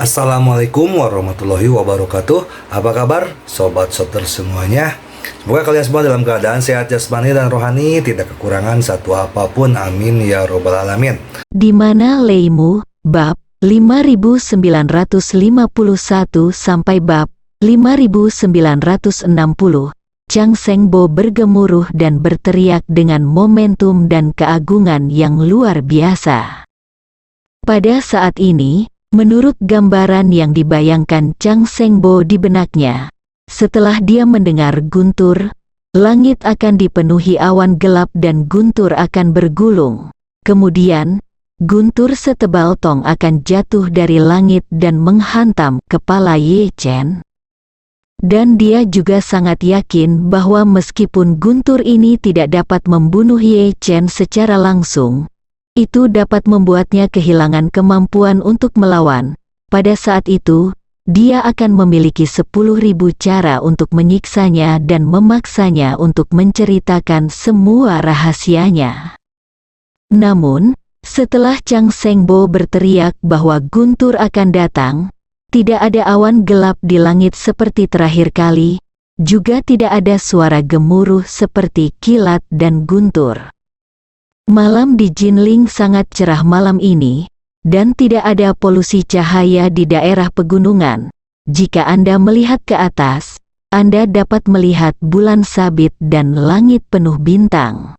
Assalamualaikum warahmatullahi wabarakatuh. Apa kabar sobat soter semuanya? Semoga kalian semua dalam keadaan sehat jasmani dan rohani, tidak kekurangan satu apapun, amin ya robbal alamin. Di mana leimu, bab 5951 sampai bab 5960. Chang Sengbo bergemuruh dan berteriak dengan momentum dan keagungan yang luar biasa. Pada saat ini, menurut gambaran yang dibayangkan Chang Sengbo di benaknya, setelah dia mendengar guntur, langit akan dipenuhi awan gelap dan guntur akan bergulung. Kemudian, guntur setebal tong akan jatuh dari langit dan menghantam kepala Ye Chen. Dan dia juga sangat yakin bahwa meskipun guntur ini tidak dapat membunuh Ye Chen secara langsung, itu dapat membuatnya kehilangan kemampuan untuk melawan. Pada saat itu, dia akan memiliki 10.000 cara untuk menyiksanya dan memaksanya untuk menceritakan semua rahasianya. Namun, setelah Chang Sengbo berteriak bahwa guntur akan datang, tidak ada awan gelap di langit seperti terakhir kali, juga tidak ada suara gemuruh seperti kilat dan guntur. Malam di Jinling sangat cerah malam ini, dan tidak ada polusi cahaya di daerah pegunungan. Jika Anda melihat ke atas, Anda dapat melihat bulan sabit dan langit penuh bintang.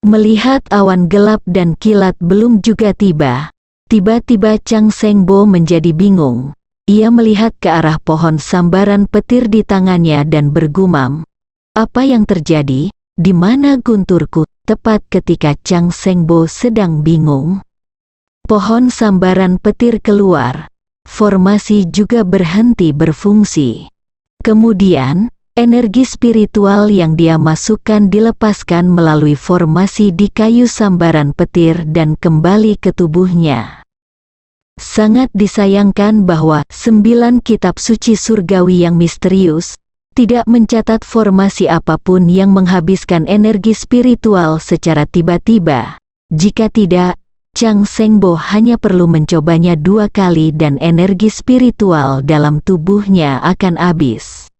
Melihat awan gelap dan kilat belum juga tiba, tiba-tiba Chang Sengbo menjadi bingung. Ia melihat ke arah pohon sambaran petir di tangannya dan bergumam, "Apa yang terjadi? Di mana gunturku?" Tepat ketika Chang Sengbo sedang bingung, pohon sambaran petir keluar. Formasi juga berhenti berfungsi. Kemudian, energi spiritual yang dia masukkan dilepaskan melalui formasi di kayu sambaran petir dan kembali ke tubuhnya. Sangat disayangkan bahwa 9 kitab suci surgawi yang misterius tidak mencatat formasi apapun yang menghabiskan energi spiritual secara tiba-tiba. Jika tidak, Chang Sengbo hanya perlu mencobanya 2 kali dan energi spiritual dalam tubuhnya akan habis.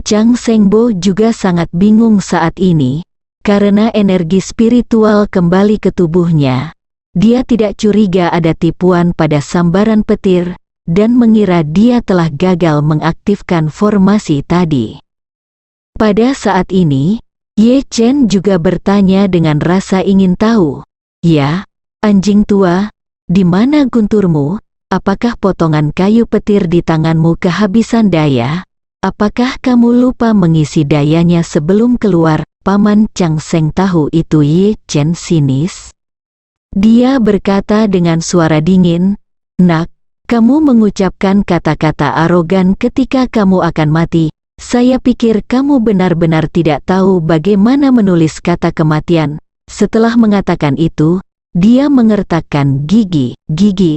Chang Sengbo juga sangat bingung saat ini, karena energi spiritual kembali ke tubuhnya. Dia tidak curiga ada tipuan pada sambaran petir, dan mengira dia telah gagal mengaktifkan formasi tadi. Pada saat ini, Ye Chen juga bertanya dengan rasa ingin tahu, "Ya, anjing tua, di mana gunturmu? Apakah potongan kayu petir di tanganmu kehabisan daya? Apakah kamu lupa mengisi dayanya sebelum keluar?" Paman Chang Seng tahu itu Ye Chen sinis. Dia berkata dengan suara dingin, "Nak, kamu mengucapkan kata-kata arogan ketika kamu akan mati. Saya pikir kamu benar-benar tidak tahu bagaimana menulis kata kematian." Setelah mengatakan itu, dia mengertakkan gigi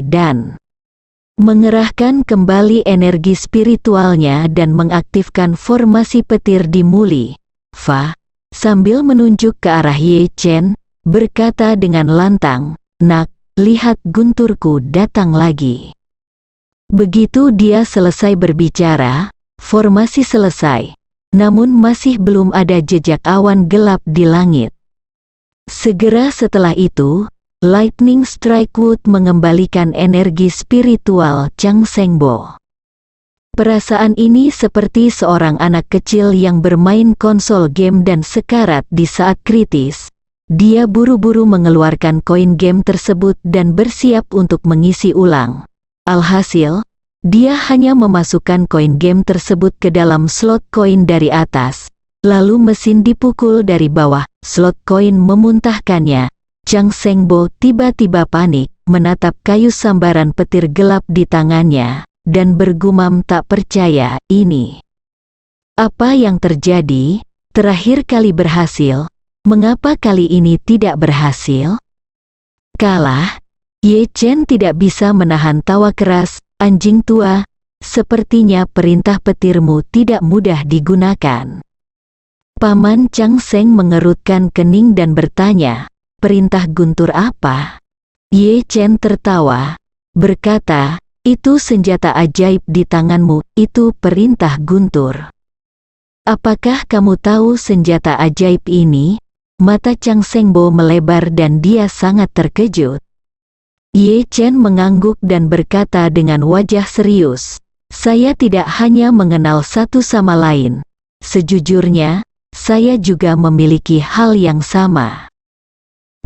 dan mengerahkan kembali energi spiritualnya dan mengaktifkan formasi petir di Muli Fa, sambil menunjuk ke arah Ye Chen, berkata dengan lantang, "Nak, lihat gunturku datang lagi." Begitu dia selesai berbicara, formasi selesai, namun masih belum ada jejak awan gelap di langit. Segera setelah itu, Lightning Strike Wood mengembalikan energi spiritual Chang Sengbo. Perasaan ini seperti seorang anak kecil yang bermain konsol game dan sekarat di saat kritis. Dia buru-buru mengeluarkan koin game tersebut dan bersiap untuk mengisi ulang. Alhasil, dia hanya memasukkan koin game tersebut ke dalam slot koin dari atas, lalu mesin dipukul dari bawah, slot koin memuntahkannya. Chang Sengbo tiba-tiba panik, menatap kayu sambaran petir gelap di tangannya, dan bergumam tak percaya, "Ini apa yang terjadi? Terakhir kali berhasil, mengapa kali ini tidak berhasil?" Kalah. Ye Chen tidak bisa menahan tawa keras, "Anjing tua, sepertinya perintah petirmu tidak mudah digunakan." Paman Chang Seng mengerutkan kening dan bertanya, "Perintah guntur apa?" Ye Chen tertawa, berkata, Itu senjata ajaib di tanganmu, itu perintah Guntur. Apakah kamu tahu senjata ajaib ini? Mata Chang Sengbo melebar dan dia sangat terkejut. Ye Chen mengangguk dan berkata dengan wajah serius, "Saya tidak hanya mengenal satu sama lain. Sejujurnya, saya juga memiliki hal yang sama."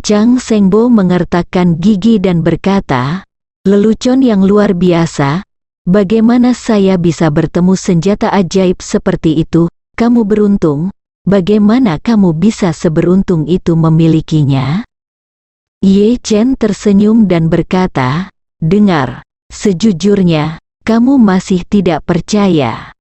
Chang Sengbo mengertakkan gigi dan berkata, "Lelucon yang luar biasa, bagaimana saya bisa bertemu senjata ajaib seperti itu? Kamu beruntung, bagaimana kamu bisa seberuntung itu memilikinya?" Ye Chen tersenyum dan berkata, "Dengar, sejujurnya, kamu masih tidak percaya."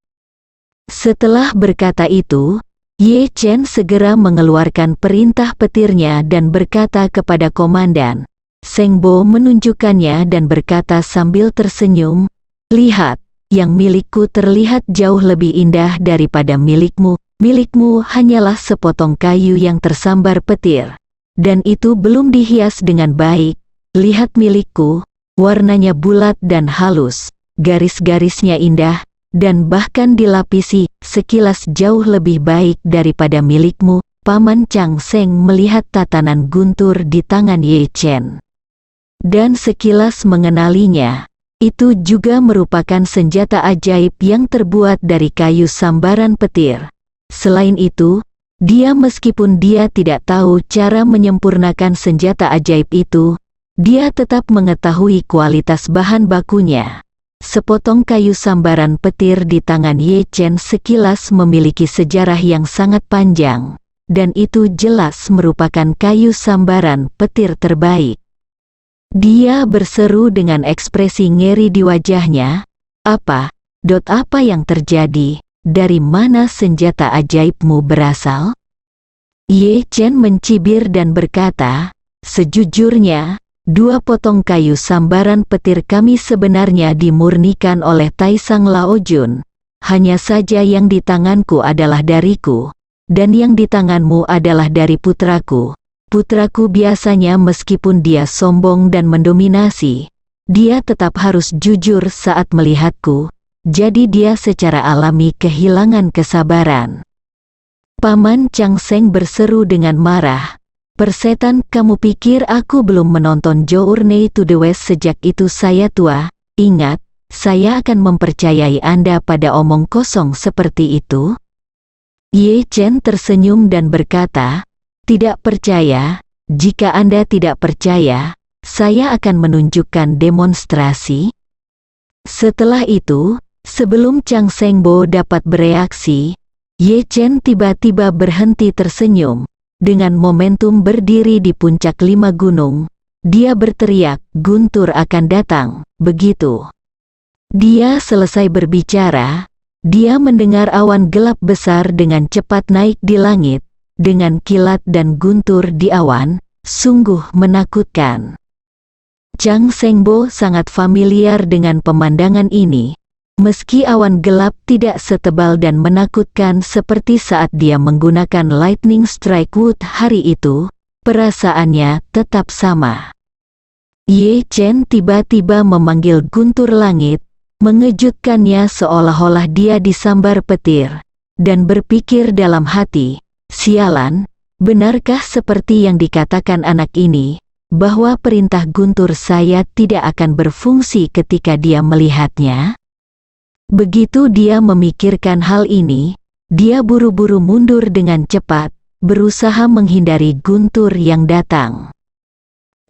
Setelah berkata itu, Ye Chen segera mengeluarkan perintah petirnya dan berkata kepada komandan. Sengbo menunjukkannya dan berkata sambil tersenyum, "Lihat, yang milikku terlihat jauh lebih indah daripada milikmu. Milikmu hanyalah sepotong kayu yang tersambar petir. Dan itu belum dihias dengan baik. Lihat milikku, warnanya bulat dan halus, garis-garisnya indah, dan bahkan dilapisi, sekilas jauh lebih baik daripada milikmu." Paman Chang Seng melihat tatanan guntur di tangan Ye Chen. Dan sekilas mengenalinya, itu juga merupakan senjata ajaib yang terbuat dari kayu sambaran petir. Selain itu, meskipun dia tidak tahu cara menyempurnakan senjata ajaib itu, dia tetap mengetahui kualitas bahan bakunya. Sepotong kayu sambaran petir di tangan Ye Chen sekilas memiliki sejarah yang sangat panjang, dan itu jelas merupakan kayu sambaran petir terbaik. Dia berseru dengan ekspresi ngeri di wajahnya, Apa yang terjadi? Dari mana senjata ajaibmu berasal?" Ye Chen mencibir dan berkata, "Sejujurnya, 2 potong kayu sambaran petir kami sebenarnya dimurnikan oleh Taisang Laojun. Hanya saja yang di tanganku adalah dariku, dan yang di tanganmu adalah dari putraku. Putraku biasanya meskipun dia sombong dan mendominasi, dia tetap harus jujur saat melihatku. Jadi dia secara alami kehilangan kesabaran." Paman Chang Seng berseru dengan marah, "Persetan, kamu pikir aku belum menonton Journey to the West sejak itu saya tua? Ingat, saya akan mempercayai Anda pada omong kosong seperti itu?" Ye Chen tersenyum dan berkata, "Tidak percaya? Jika Anda tidak percaya, saya akan menunjukkan demonstrasi." Setelah itu, sebelum Chang Sengbo dapat bereaksi, Ye Chen tiba-tiba berhenti tersenyum. Dengan momentum berdiri di puncak 5 gunung, dia berteriak, "Guntur akan datang." Begitu dia selesai berbicara, dia mendengar awan gelap besar dengan cepat naik di langit, dengan kilat dan guntur di awan, sungguh menakutkan. Chang Sengbo sangat familiar dengan pemandangan ini. Meski awan gelap tidak setebal dan menakutkan seperti saat dia menggunakan Lightning Strike Wood hari itu, perasaannya tetap sama. Ye Chen tiba-tiba memanggil guntur langit, mengejutkannya seolah-olah dia disambar petir, dan berpikir dalam hati, "Sialan, benarkah seperti yang dikatakan anak ini, bahwa perintah guntur saya tidak akan berfungsi ketika dia melihatnya?" Begitu dia memikirkan hal ini, dia buru-buru mundur dengan cepat, berusaha menghindari guntur yang datang.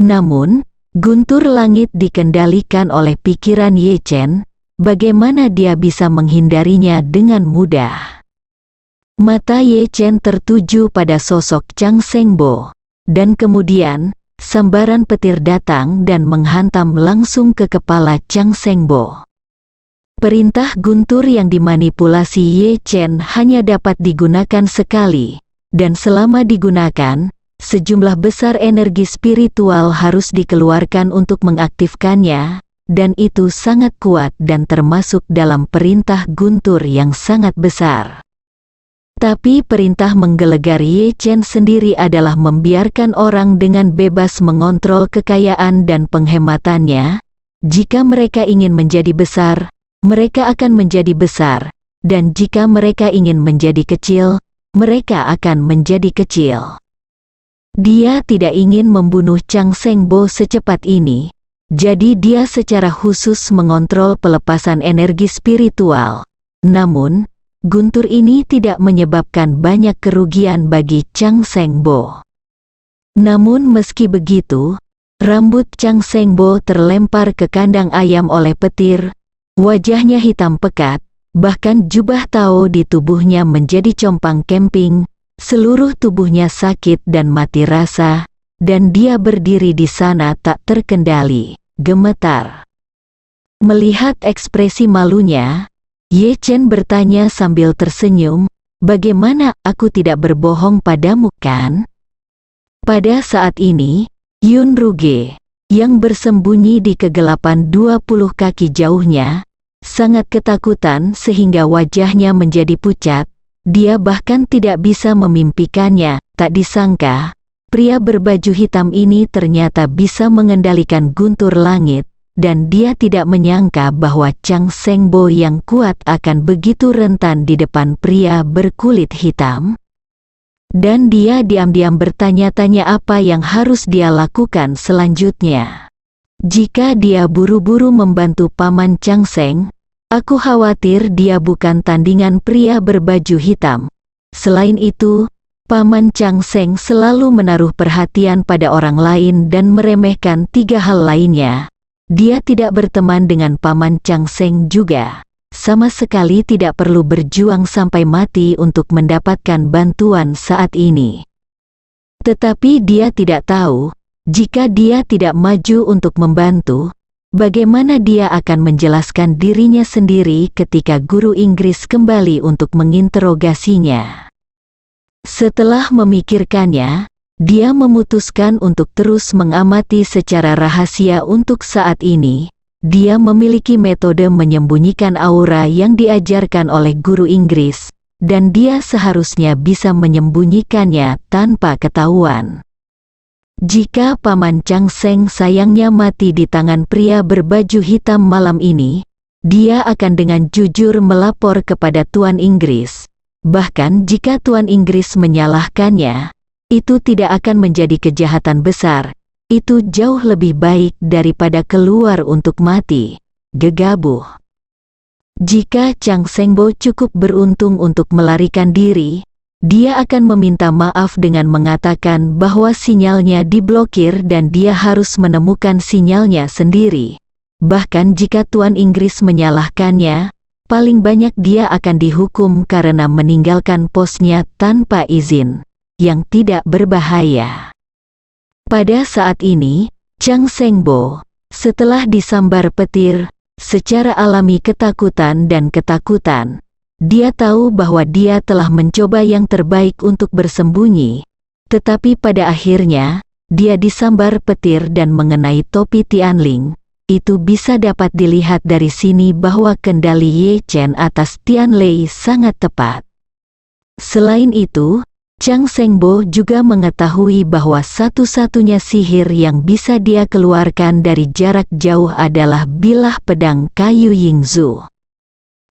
Namun, guntur langit dikendalikan oleh pikiran Ye Chen, bagaimana dia bisa menghindarinya dengan mudah. Mata Ye Chen tertuju pada sosok Chang Sengbo, dan kemudian, sambaran petir datang dan menghantam langsung ke kepala Chang Sengbo. Perintah guntur yang dimanipulasi Ye Chen hanya dapat digunakan sekali, dan selama digunakan, sejumlah besar energi spiritual harus dikeluarkan untuk mengaktifkannya, dan itu sangat kuat dan termasuk dalam perintah guntur yang sangat besar. Tapi perintah menggelegar Ye Chen sendiri adalah membiarkan orang dengan bebas mengontrol kekayaan dan penghematannya, Jika mereka ingin menjadi besar, mereka akan menjadi besar, dan jika mereka ingin menjadi kecil, mereka akan menjadi kecil. Dia tidak ingin membunuh Chang Sengbo secepat ini, jadi dia secara khusus mengontrol pelepasan energi spiritual. Namun, guntur ini tidak menyebabkan banyak kerugian bagi Chang Sengbo. Namun meski begitu, rambut Chang Sengbo terlempar ke kandang ayam oleh petir, wajahnya hitam pekat, bahkan jubah Tao di tubuhnya menjadi compang kemping, seluruh tubuhnya sakit dan mati rasa, dan dia berdiri di sana tak terkendali, gemetar. Melihat ekspresi malunya, Ye Chen bertanya sambil tersenyum, "Bagaimana, aku tidak berbohong padamu kan?" Pada saat ini, Yun Ruge, yang bersembunyi di kegelapan 20 kaki jauhnya, sangat ketakutan sehingga wajahnya menjadi pucat. Dia bahkan tidak bisa memimpikannya. Tak disangka, pria berbaju hitam ini ternyata bisa mengendalikan guntur langit, dan dia tidak menyangka bahwa Chang Sengbo yang kuat akan begitu rentan di depan pria berkulit hitam. Dan dia diam-diam bertanya-tanya apa yang harus dia lakukan selanjutnya. Jika dia buru-buru membantu Paman Chang Seng, aku khawatir dia bukan tandingan pria berbaju hitam. Selain itu, Paman Chang Seng selalu menaruh perhatian pada orang lain dan meremehkan 3 hal lainnya. Dia tidak berteman dengan Paman Chang Seng juga. Sama sekali tidak perlu berjuang sampai mati untuk mendapatkan bantuan saat ini. Tetapi dia tidak tahu, jika dia tidak maju untuk membantu, bagaimana dia akan menjelaskan dirinya sendiri ketika guru Inggris kembali untuk menginterogasinya. Setelah memikirkannya, dia memutuskan untuk terus mengamati secara rahasia untuk saat ini. Dia memiliki metode menyembunyikan aura yang diajarkan oleh guru Inggris, dan dia seharusnya bisa menyembunyikannya tanpa ketahuan. Jika Paman Chang Seng sayangnya mati di tangan pria berbaju hitam malam ini, dia akan dengan jujur melapor kepada Tuan Inggris. Bahkan jika Tuan Inggris menyalahkannya, itu tidak akan menjadi kejahatan besar. Itu jauh lebih baik daripada keluar untuk mati, gegabah. Jika Chang Sengbo cukup beruntung untuk melarikan diri, dia akan meminta maaf dengan mengatakan bahwa sinyalnya diblokir dan dia harus menemukan sinyalnya sendiri. Bahkan jika Tuan Inggris menyalahkannya, paling banyak dia akan dihukum karena meninggalkan posnya tanpa izin, yang tidak berbahaya. Pada saat ini, Chang Sengbo, setelah disambar petir, secara alami ketakutan dan ketakutan. Dia tahu bahwa dia telah mencoba yang terbaik untuk bersembunyi, tetapi pada akhirnya, dia disambar petir dan mengenai topi Tianling. Itu bisa dapat dilihat dari sini bahwa kendali Ye Chen atas Tianlei sangat tepat. Selain itu, Chang Sengbo juga mengetahui bahwa satu-satunya sihir yang bisa dia keluarkan dari jarak jauh adalah bilah pedang kayu Yingzu.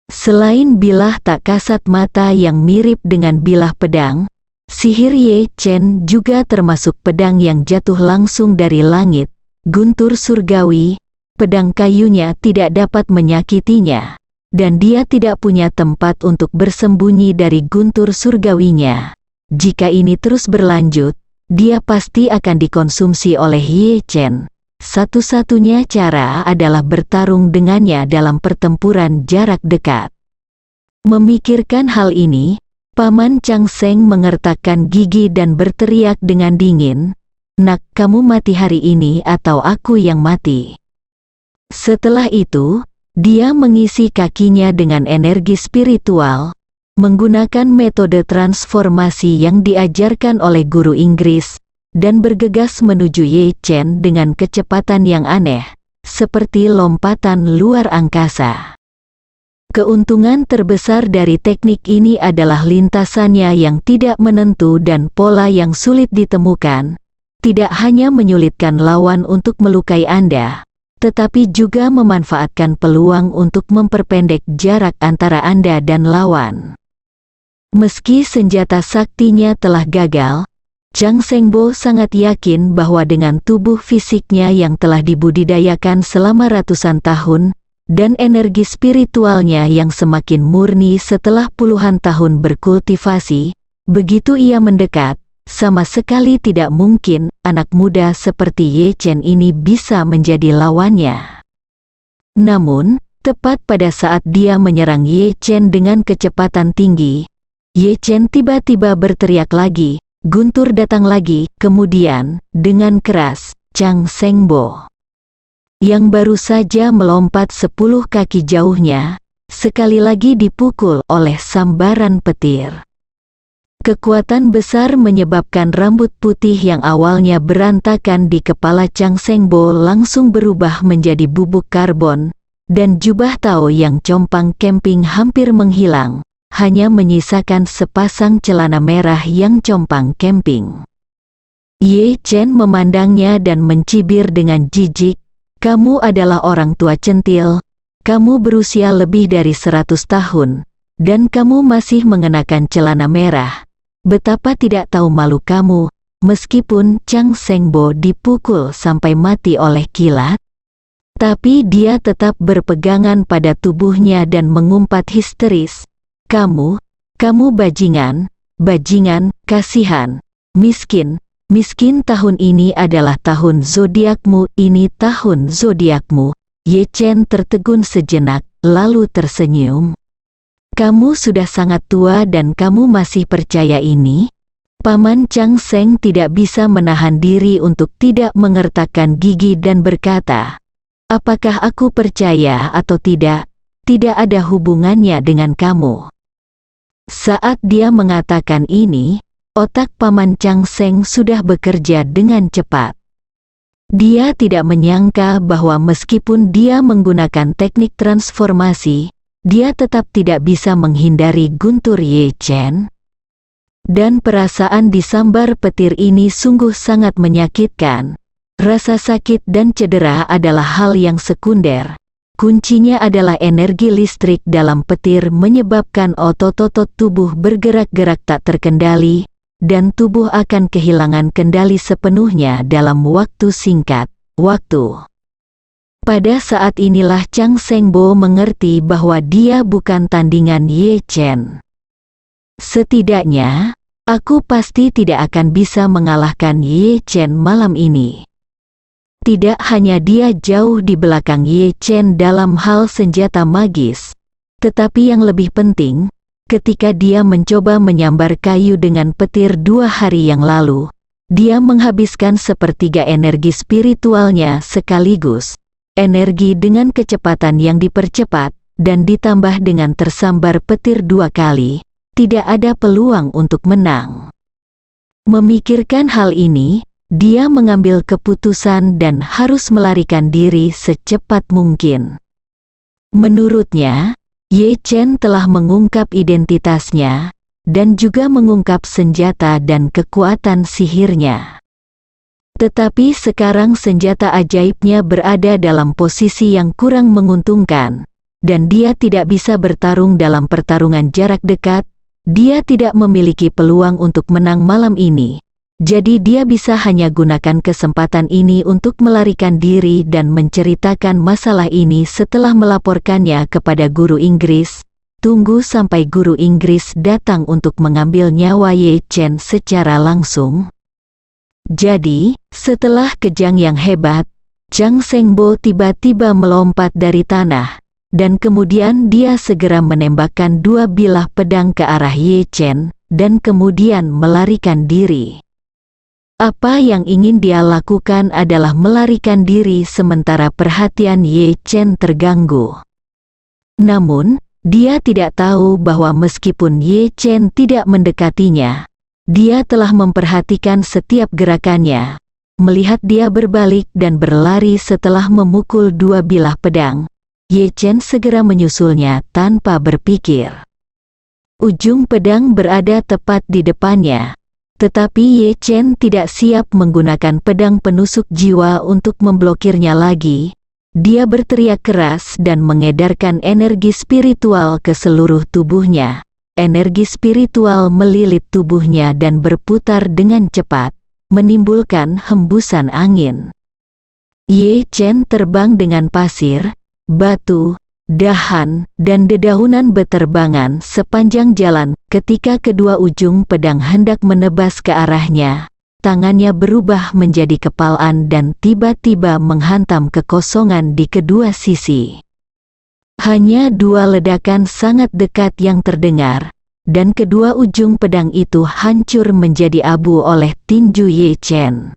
Selain bilah tak kasat mata yang mirip dengan bilah pedang, sihir Ye Chen juga termasuk pedang yang jatuh langsung dari langit, guntur surgawi. Pedang kayunya tidak dapat menyakitinya, dan dia tidak punya tempat untuk bersembunyi dari guntur surgawinya. Jika ini terus berlanjut, dia pasti akan dikonsumsi oleh Ye Chen. Satu-satunya cara adalah bertarung dengannya dalam pertempuran jarak dekat. Memikirkan hal ini, Paman Chang Seng mengertakkan gigi dan berteriak dengan dingin, "Nak, kamu mati hari ini atau aku yang mati." Setelah itu, dia mengisi kakinya dengan energi spiritual, menggunakan metode transformasi yang diajarkan oleh guru Inggris, dan bergegas menuju Ye Chen dengan kecepatan yang aneh, seperti lompatan luar angkasa. Keuntungan terbesar dari teknik ini adalah lintasannya yang tidak menentu dan pola yang sulit ditemukan, tidak hanya menyulitkan lawan untuk melukai Anda, tetapi juga memanfaatkan peluang untuk memperpendek jarak antara Anda dan lawan. Meski senjata saktinya telah gagal, Zhang Shengbo sangat yakin bahwa dengan tubuh fisiknya yang telah dibudidayakan selama ratusan tahun, dan energi spiritualnya yang semakin murni setelah puluhan tahun berkultivasi, begitu ia mendekat, sama sekali tidak mungkin anak muda seperti Ye Chen ini bisa menjadi lawannya. Namun, tepat pada saat dia menyerang Ye Chen dengan kecepatan tinggi, Ye Chen tiba-tiba berteriak lagi, guntur datang lagi, kemudian, dengan keras, Zhang Shengbo, yang baru saja melompat 10 kaki jauhnya, sekali lagi dipukul oleh sambaran petir. Kekuatan besar menyebabkan rambut putih yang awalnya berantakan di kepala Zhang Shengbo langsung berubah menjadi bubuk karbon, dan jubah Tao yang compang camping hampir menghilang, hanya menyisakan sepasang celana merah yang compang camping. Ye Chen memandangnya dan mencibir dengan jijik, "Kamu adalah orang tua centil, kamu berusia lebih dari 100 tahun, dan kamu masih mengenakan celana merah. Betapa tidak tahu malu kamu." Meskipun Zhang Shengbo dipukul sampai mati oleh kilat, tapi dia tetap berpegangan pada tubuhnya dan mengumpat histeris, Kamu bajingan, kasihan, miskin, tahun ini adalah tahun zodiakmu, ini tahun zodiakmu." Ye Chen tertegun sejenak, lalu tersenyum. "Kamu sudah sangat tua dan kamu masih percaya ini?" Paman Zhang Sheng tidak bisa menahan diri untuk tidak mengertakkan gigi dan berkata, "Apakah aku percaya atau tidak, tidak ada hubungannya dengan kamu." Saat dia mengatakan ini, otak Paman Zhang Sheng sudah bekerja dengan cepat. Dia tidak menyangka bahwa meskipun dia menggunakan teknik transformasi, dia tetap tidak bisa menghindari guntur Ye Chen. Dan perasaan disambar petir ini sungguh sangat menyakitkan. Rasa sakit dan cedera adalah hal yang sekunder. Kuncinya adalah energi listrik dalam petir menyebabkan otot-otot tubuh bergerak-gerak tak terkendali, dan tubuh akan kehilangan kendali sepenuhnya dalam waktu singkat. Pada saat inilah Zhang Shengbo mengerti bahwa dia bukan tandingan Ye Chen. "Setidaknya, aku pasti tidak akan bisa mengalahkan Ye Chen malam ini." Tidak hanya dia jauh di belakang Ye Chen dalam hal senjata magis, tetapi yang lebih penting, ketika dia mencoba menyambar kayu dengan petir 2 hari yang lalu, dia menghabiskan sepertiga energi spiritualnya sekaligus, energi dengan kecepatan yang dipercepat, dan ditambah dengan tersambar petir 2 kali, tidak ada peluang untuk menang. Memikirkan hal ini, dia mengambil keputusan dan harus melarikan diri secepat mungkin. Menurutnya, Ye Chen telah mengungkap identitasnya, dan juga mengungkap senjata dan kekuatan sihirnya. Tetapi sekarang senjata ajaibnya berada dalam posisi yang kurang menguntungkan, dan dia tidak bisa bertarung dalam pertarungan jarak dekat. Dia tidak memiliki peluang untuk menang malam ini. Jadi dia bisa hanya gunakan kesempatan ini untuk melarikan diri dan menceritakan masalah ini setelah melaporkannya kepada guru Inggris. Tunggu sampai guru Inggris datang untuk mengambil nyawa Ye Chen secara langsung. Jadi, setelah kejang yang hebat, Zhang Shengbo tiba-tiba melompat dari tanah, dan kemudian dia segera menembakkan 2 bilah pedang ke arah Ye Chen, dan kemudian melarikan diri. Apa yang ingin dia lakukan adalah melarikan diri sementara perhatian Ye Chen terganggu. Namun, dia tidak tahu bahwa meskipun Ye Chen tidak mendekatinya, dia telah memperhatikan setiap gerakannya. Melihat dia berbalik dan berlari setelah memukul 2 bilah pedang, Ye Chen segera menyusulnya tanpa berpikir. Ujung pedang berada tepat di depannya. Tetapi Ye Chen tidak siap menggunakan pedang penusuk jiwa untuk memblokirnya lagi. dia berteriak keras dan mengedarkan energi spiritual ke seluruh tubuhnya. Energi spiritual melilit tubuhnya dan berputar dengan cepat, menimbulkan hembusan angin. Ye Chen terbang dengan pasir, batu, dahan, dan dedaunan beterbangan sepanjang jalan. Ketika kedua ujung pedang hendak menebas ke arahnya, tangannya berubah menjadi kepalan dan tiba-tiba menghantam kekosongan di kedua sisi. Hanya dua ledakan sangat dekat yang terdengar, dan kedua ujung pedang itu hancur menjadi abu oleh tinju Ye Chen.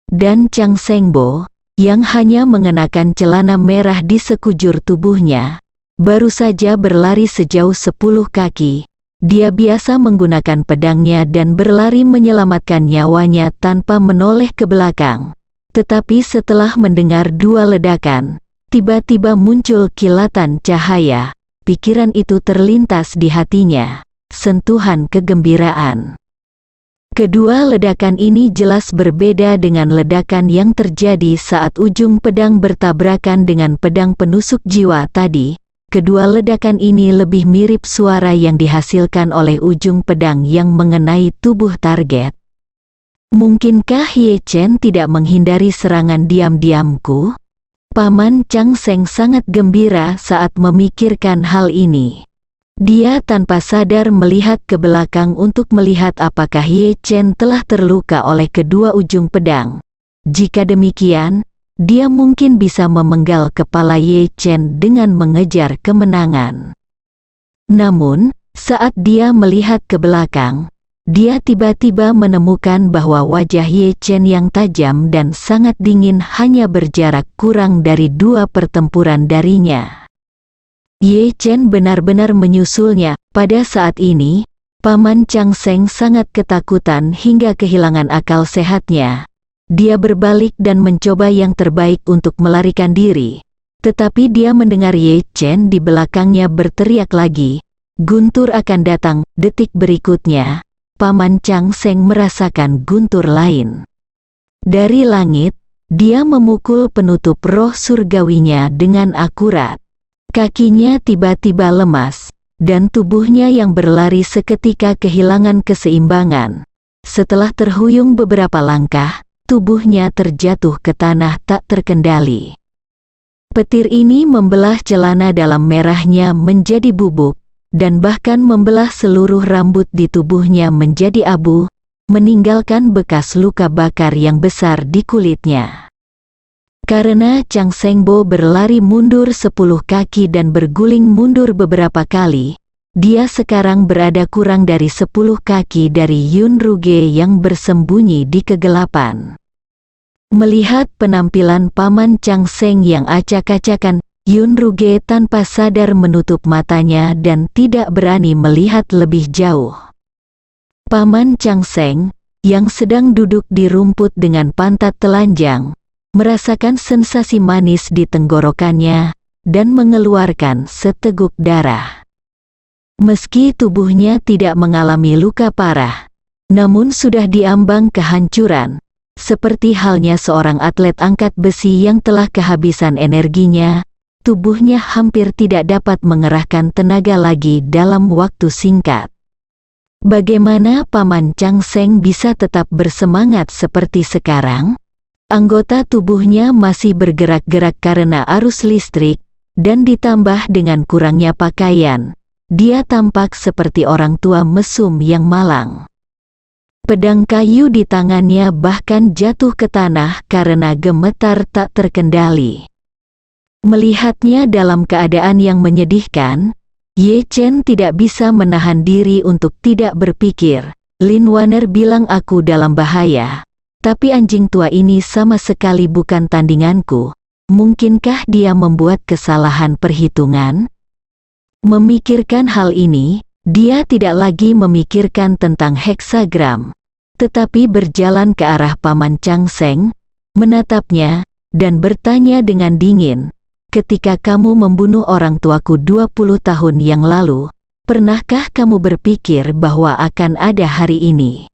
Dan Chang Sengbo, yang hanya mengenakan celana merah di sekujur tubuhnya, baru saja berlari sejauh 10 kaki. Dia biasa menggunakan pedangnya dan berlari menyelamatkan nyawanya tanpa menoleh ke belakang. Tetapi setelah mendengar dua ledakan, tiba-tiba muncul kilatan cahaya. Pikiran itu terlintas di hatinya, sentuhan kegembiraan. Kedua ledakan ini jelas berbeda dengan ledakan yang terjadi saat ujung pedang bertabrakan dengan pedang penusuk jiwa tadi. Kedua ledakan ini lebih mirip suara yang dihasilkan oleh ujung pedang yang mengenai tubuh target. Mungkinkah Ye Chen tidak menghindari serangan diam-diamku? Paman Chang Seng sangat gembira saat memikirkan hal ini. Dia tanpa sadar melihat ke belakang untuk melihat apakah Ye Chen telah terluka oleh kedua ujung pedang. Jika demikian, dia mungkin bisa memenggal kepala Ye Chen dengan mengejar kemenangan. Namun, saat dia melihat ke belakang, dia tiba-tiba menemukan bahwa wajah Ye Chen yang tajam dan sangat dingin hanya berjarak kurang dari 2 pertempuran darinya. Ye Chen benar-benar menyusulnya. Pada saat ini, Paman Chang Seng sangat ketakutan hingga kehilangan akal sehatnya. Dia berbalik dan mencoba yang terbaik untuk melarikan diri. Tetapi dia mendengar Ye Chen di belakangnya berteriak lagi, "Guntur akan datang." Detik berikutnya, Paman Chang Seng merasakan guntur lain. Dari langit, dia memukul penutup roh surgawinya dengan akurat. Kakinya tiba-tiba lemas, dan tubuhnya yang berlari seketika kehilangan keseimbangan. Setelah terhuyung beberapa langkah, tubuhnya terjatuh ke tanah tak terkendali. Petir ini membelah celana dalam merahnya menjadi bubuk, dan bahkan membelah seluruh rambut di tubuhnya menjadi abu, meninggalkan bekas luka bakar yang besar di kulitnya. Karena Chang Sengbo berlari mundur 10 kaki dan berguling mundur beberapa kali, dia sekarang berada kurang dari 10 kaki dari Yun Ruge yang bersembunyi di kegelapan. Melihat penampilan Paman Chang Seng yang acak-acakan, Yun Ruge tanpa sadar menutup matanya dan tidak berani melihat lebih jauh. Paman Chang Seng, yang sedang duduk di rumput dengan pantat telanjang, merasakan sensasi manis di tenggorokannya, dan mengeluarkan seteguk darah. Meski tubuhnya tidak mengalami luka parah, namun sudah diambang kehancuran, seperti halnya seorang atlet angkat besi yang telah kehabisan energinya, tubuhnya hampir tidak dapat mengerahkan tenaga lagi dalam waktu singkat. Bagaimana Paman Chang Seng bisa tetap bersemangat seperti sekarang? Anggota tubuhnya masih bergerak-gerak karena arus listrik, dan ditambah dengan kurangnya pakaian, dia tampak seperti orang tua mesum yang malang. Pedang kayu di tangannya bahkan jatuh ke tanah karena gemetar tak terkendali. Melihatnya dalam keadaan yang menyedihkan, Ye Chen tidak bisa menahan diri untuk tidak berpikir. Lin Wanner bilang aku dalam bahaya, tapi anjing tua ini sama sekali bukan tandinganku. Mungkinkah dia membuat kesalahan perhitungan? Memikirkan hal ini, dia tidak lagi memikirkan tentang heksagram, tetapi berjalan ke arah Paman Chang Seng, menatapnya, dan bertanya dengan dingin, "Ketika kamu membunuh orang tuaku 20 tahun yang lalu, pernahkah kamu berpikir bahwa akan ada hari ini?"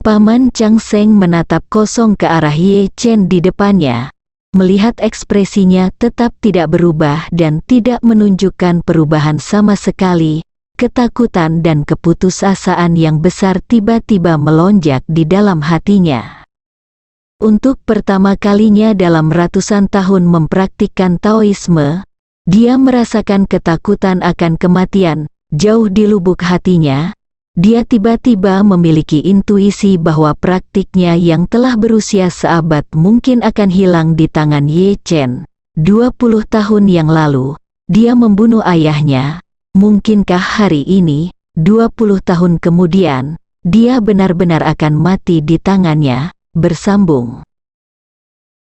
Paman Chang Seng menatap kosong ke arah Ye Chen di depannya, melihat ekspresinya tetap tidak berubah dan tidak menunjukkan perubahan sama sekali, ketakutan dan keputusasaan yang besar tiba-tiba melonjak di dalam hatinya. Untuk pertama kalinya dalam ratusan tahun mempraktikkan Taoisme, dia merasakan ketakutan akan kematian. Jauh di lubuk hatinya, dia tiba-tiba memiliki intuisi bahwa praktiknya yang telah berusia seabad mungkin akan hilang di tangan Ye Chen. 20 tahun yang lalu, dia membunuh ayahnya. Mungkinkah hari ini, 20 tahun kemudian, dia benar-benar akan mati di tangannya? Bersambung.